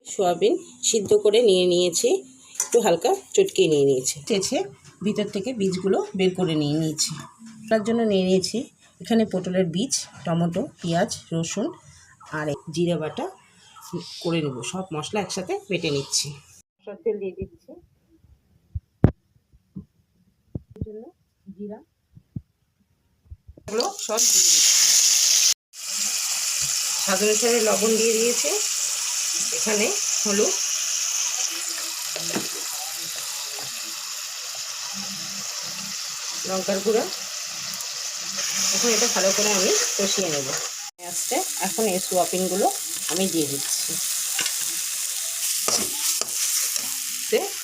Soybean সিদ্ধ করে নিয়ে নিয়েছি, একটু হালকা চটকিয়ে নিয়ে নিয়েছি, চেঁচে ভিতর থেকে বীজগুলো বের করে নিয়ে নিয়েছি। তার জন্য নিয়ে নিয়েছি এখানে পটলের বীজ, টমেটো, পেঁয়াজ, রসুন আর জিরে বাটা করে নেব। সব মশলা একসাথে বেটে নিচ্ছি। সব তেল দিয়ে দিচ্ছি, জন্য জিরা এগুলো সব দিয়ে দিচ্ছি। স্বাদ অনুসারে লবণ দিয়ে দিয়েছে, এখানে হলুদ, লঙ্কার গুঁড়া। এখন এটা ভালো করে আমি কষিয়ে নেব। আস্তে এখন এই সোয়াবিনগুলো আমি দিয়ে দিচ্ছি,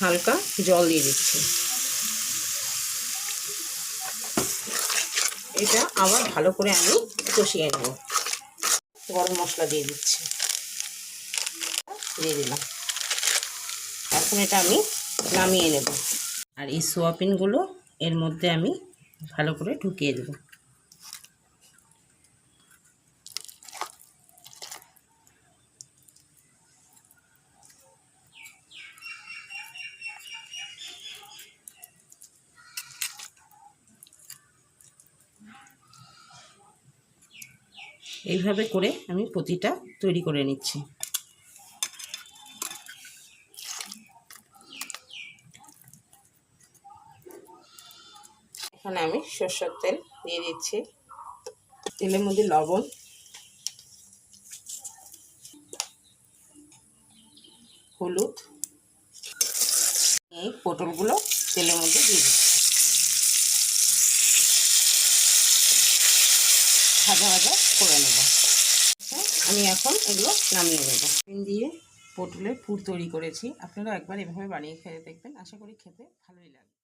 হালকা জল দিয়ে দিচ্ছি। এটা আবার ভালো করে আমি কষিয়ে নেব। গরম মশলা দিয়ে দিচ্ছি, দিয়ে দিলাম। এখন এটা আমি নামিয়ে নেব। আর এই সোয়াবিনগুলো এর মধ্যে আমি ভালো করে ঢুকিয়ে দেব। এইভাবে করে আমি প্রতিটা তৈরি করে নিচ্ছি। এখানে আমি সরষের তেল দিয়ে দিচ্ছি, তেলের মধ্যে লবণ, হলুদ, এই পটলগুলো তেলের মধ্যে দিয়ে দিচ্ছি। ভাজা ভাজা করে নেব। আমি এখন এগুলো নামিয়ে নেব। দিয়ে পটলের পুর তৈরি করেছি, আপনারা একবার এভাবে বানিয়ে খেয়ে দেখবেন, আশা করি খেতে ভালোই লাগবে।